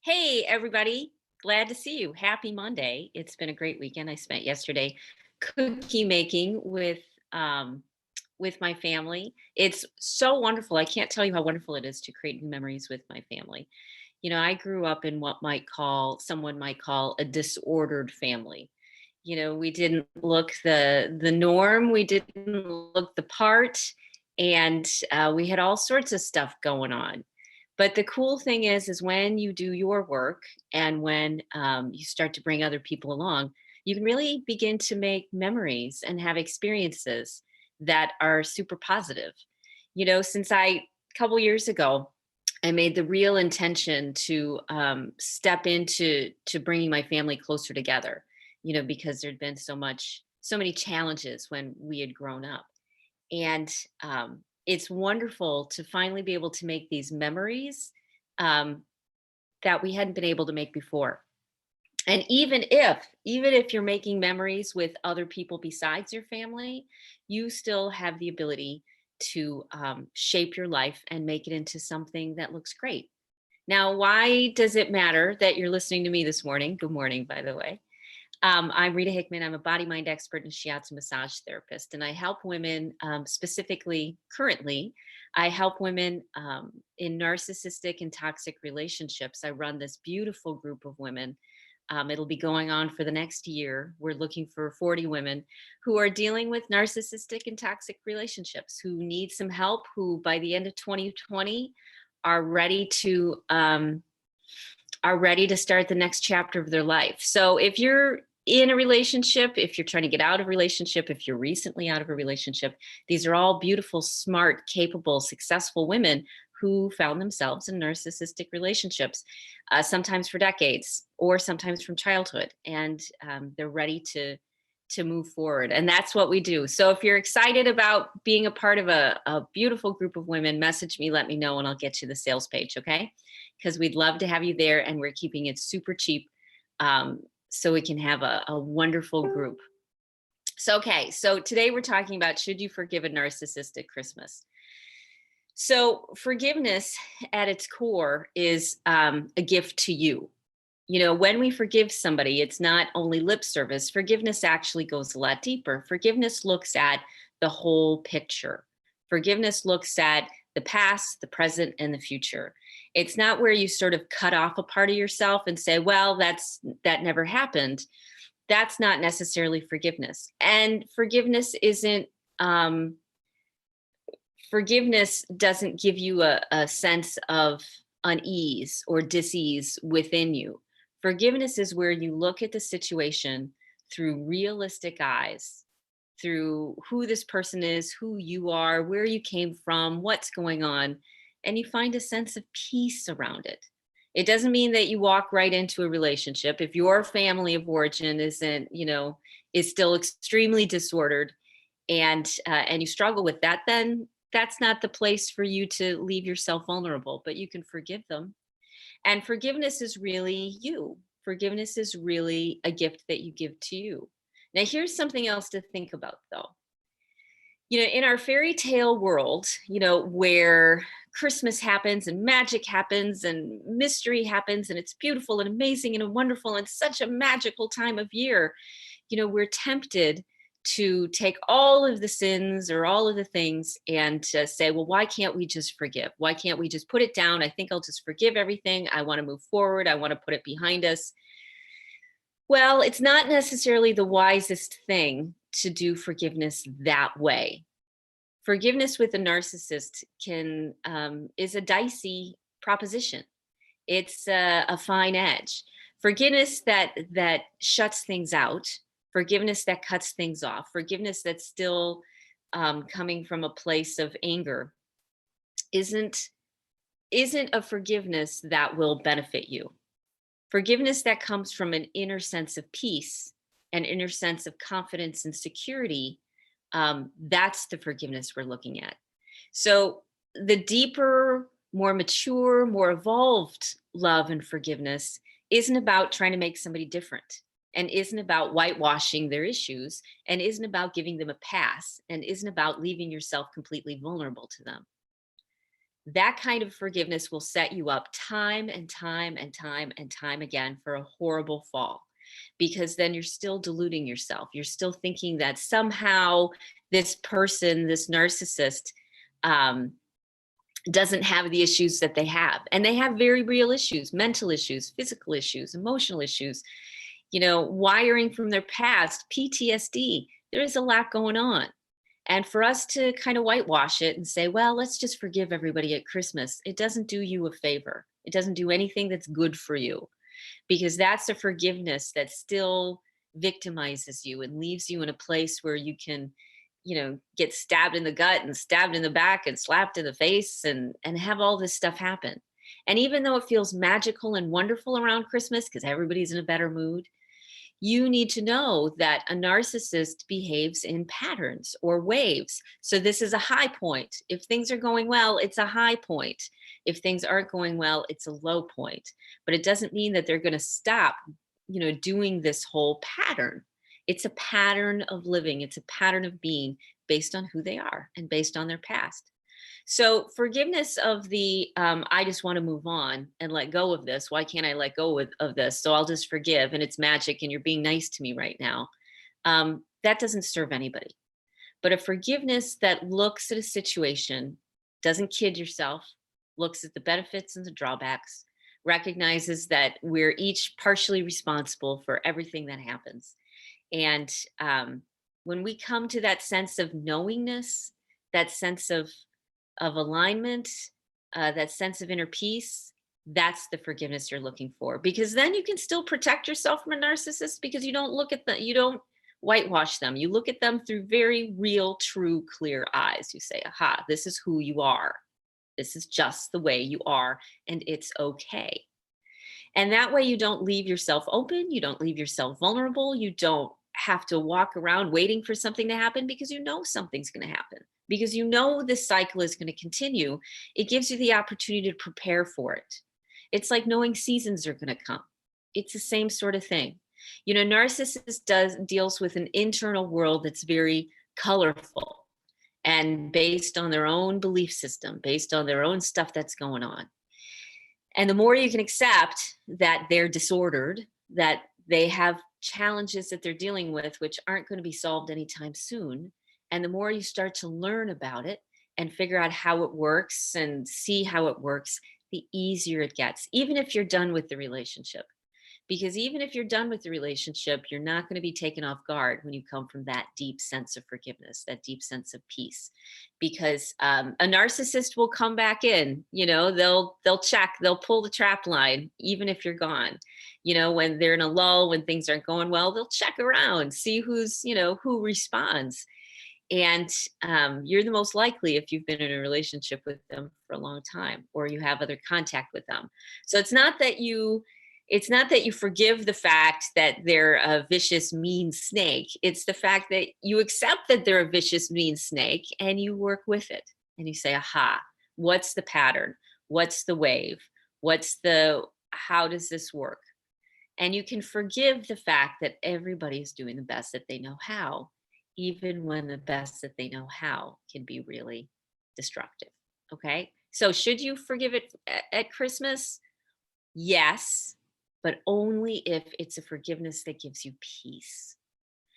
Hey, everybody. Glad to see you. Happy Monday. It's been a great weekend. I spent yesterday cookie making with my family. It's so wonderful. I can't tell you how wonderful it is to create new memories with my family. I grew up in what someone might call a disordered family. We didn't look the norm, we didn't look the part, and we had all sorts of stuff going on. But the cool thing is when you do your work and when you start to bring other people along, you can really begin to make memories and have experiences that are super positive. Since a couple years ago, I made the real intention to step into bringing my family closer together. Because there'd been so many challenges when we had grown up, and it's wonderful to finally be able to make these memories um, that we hadn't been able to make before. And even if you're making memories with other people besides your family, you still have the ability to shape your life and make it into something that looks great. Now, why does it matter that you're listening to me this morning? Good morning, by the way. I'm Rita Hickman. I'm a body mind expert and shiatsu massage therapist, and I help women, specifically currently. I help women in narcissistic and toxic relationships. I run this beautiful group of women. It'll be going on for the next year. We're looking for 40 women who are dealing with narcissistic and toxic relationships, who need some help, who by the end of 2020 are ready to start the next chapter of their life. So if you're in a relationship, if you're trying to get out of a relationship, if you're recently out of a relationship, these are all beautiful, smart, capable, successful women who found themselves in narcissistic relationships, sometimes for decades or sometimes from childhood, and they're ready to move forward. And that's what we do. So if you're excited about being a part of a beautiful group of women, message me, let me know, and I'll get you the sales page. Okay. Because we'd love to have you there, and we're keeping it super cheap, so we can have a wonderful group. So today we're talking about, should you forgive a narcissist at Christmas? So forgiveness at its core is a gift to you. When we forgive somebody, it's not only lip service. Forgiveness actually goes a lot deeper. Forgiveness looks at the whole picture. Forgiveness looks at the past, the present, and the future. It's not where you sort of cut off a part of yourself and say, well, that never happened. That's not necessarily forgiveness. And um, forgiveness doesn't give you a sense of unease or dis-ease within you. Forgiveness is where you look at the situation through realistic eyes, through who this person is, who you are, where you came from, what's going on, and you find a sense of peace around it. It doesn't mean that you walk right into a relationship. If your family of origin is still extremely disordered, and you struggle with that, then that's not the place for you to leave yourself vulnerable, but you can forgive them. And forgiveness is really you. Forgiveness is really a gift that you give to you. Now, here's something else to think about, though. In our fairy tale world, where Christmas happens and magic happens and mystery happens and it's beautiful and amazing and wonderful and such a magical time of year, we're tempted to take all of the sins or all of the things and to say, well, why can't we just forgive? Why can't we just put it down? I think I'll just forgive everything. I want to move forward. I want to put it behind us. Well, it's not necessarily the wisest thing to do forgiveness that way. Forgiveness with a narcissist is a dicey proposition. It's a fine edge. Forgiveness that shuts things out, forgiveness that cuts things off, forgiveness that's still coming from a place of anger, isn't a forgiveness that will benefit you. Forgiveness that comes from an inner sense of peace, an inner sense of confidence and security, that's the forgiveness we're looking at. So the deeper, more mature, more evolved love and forgiveness isn't about trying to make somebody different, and isn't about whitewashing their issues, and isn't about giving them a pass, and isn't about leaving yourself completely vulnerable to them. That kind of forgiveness will set you up time and time and time and time again for a horrible fall, because then you're still deluding yourself. You're still thinking that somehow this person, this narcissist, um, doesn't have the issues that they have. And they have very real issues, mental issues, physical issues, emotional issues, wiring from their past, PTSD. There is a lot going on. And for us to kind of whitewash it and say, well, let's just forgive everybody at Christmas, it doesn't do you a favor. It doesn't do anything that's good for you, because that's a forgiveness that still victimizes you and leaves you in a place where you can, get stabbed in the gut and stabbed in the back and slapped in the face and have all this stuff happen. And even though it feels magical and wonderful around Christmas because everybody's in a better mood, you need to know that a narcissist behaves in patterns or waves. So this is a high point. If things are going well, it's a high point. If things aren't going well, it's a low point. But it doesn't mean that they're going to stop, doing this whole pattern. It's a pattern of living. It's a pattern of being based on who they are and based on their past. So forgiveness of the I just want to move on and let go of this. Why can't I let go of this? So I'll just forgive, and it's magic and you're being nice to me right now. That doesn't serve anybody. But a forgiveness that looks at a situation, doesn't kid yourself, looks at the benefits and the drawbacks, recognizes that we're each partially responsible for everything that happens. And when we come to that sense of knowingness, that sense of alignment, that sense of inner peace, that's the forgiveness you're looking for. Because then you can still protect yourself from a narcissist, because you don't whitewash them. You look at them through very real, true, clear eyes. You say, aha, this is who you are. This is just the way you are, and it's okay. And that way you don't leave yourself open. You don't leave yourself vulnerable. You don't have to walk around waiting for something to happen, because you know something's going to happen, because you know this cycle is going to continue. It gives you the opportunity to prepare for it. It's like knowing seasons are going to come. It's the same sort of thing. Narcissist deals with an internal world that's very colorful and based on their own belief system, based on their own stuff that's going on. And the more you can accept that they're disordered, that they have challenges that they're dealing with, which aren't going to be solved anytime soon, and the more you start to learn about it and figure out how it works and see how it works, the easier it gets, even if you're done with the relationship. Because even if you're done with the relationship, you're not going to be taken off guard when you come from that deep sense of forgiveness, that deep sense of peace. Because a narcissist will come back in, they'll check, they'll pull the trap line, even if you're gone. When they're in a lull, when things aren't going well, they'll check around, see who responds. And you're the most likely if you've been in a relationship with them for a long time, or you have other contact with them. So it's not that you forgive the fact that they're a vicious, mean snake. It's the fact that you accept that they're a vicious, mean snake, and you work with it. And you say, aha, what's the pattern? What's the wave? How does this work? And you can forgive the fact that everybody's doing the best that they know how, even when the best that they know how can be really destructive. Okay. So should you forgive it at Christmas? Yes, but only if it's a forgiveness that gives you peace.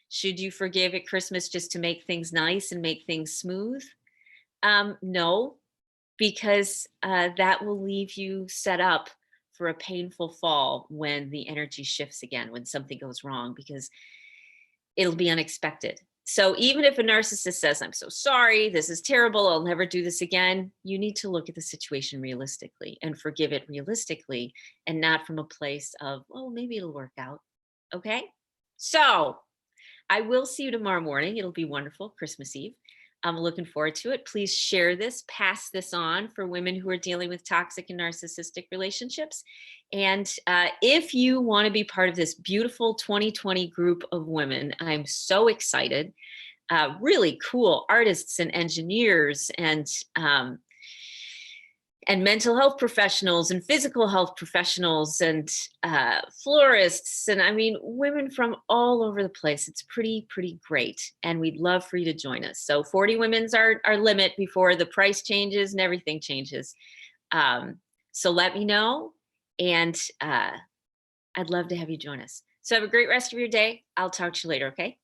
Should you forgive at Christmas just to make things nice and make things smooth? No, because that will leave you set up for a painful fall when the energy shifts again, when something goes wrong, because it'll be unexpected. So even if a narcissist says, I'm so sorry, this is terrible, I'll never do this again, you need to look at the situation realistically and forgive it realistically, and not from a place of, oh, maybe it'll work out. Okay? So I will see you tomorrow morning. It'll be wonderful, Christmas Eve. I'm looking forward to it. Please share this, pass this on for women who are dealing with toxic and narcissistic relationships. And if you want to be part of this beautiful 2020 group of women, I'm so excited. Really cool artists and engineers and and mental health professionals and physical health professionals and florists. And I mean, women from all over the place. It's pretty great. And we'd love for you to join us. So 40 women's our limit before the price changes and everything changes. So let me know. And I'd love to have you join us. So have a great rest of your day. I'll talk to you later. Okay.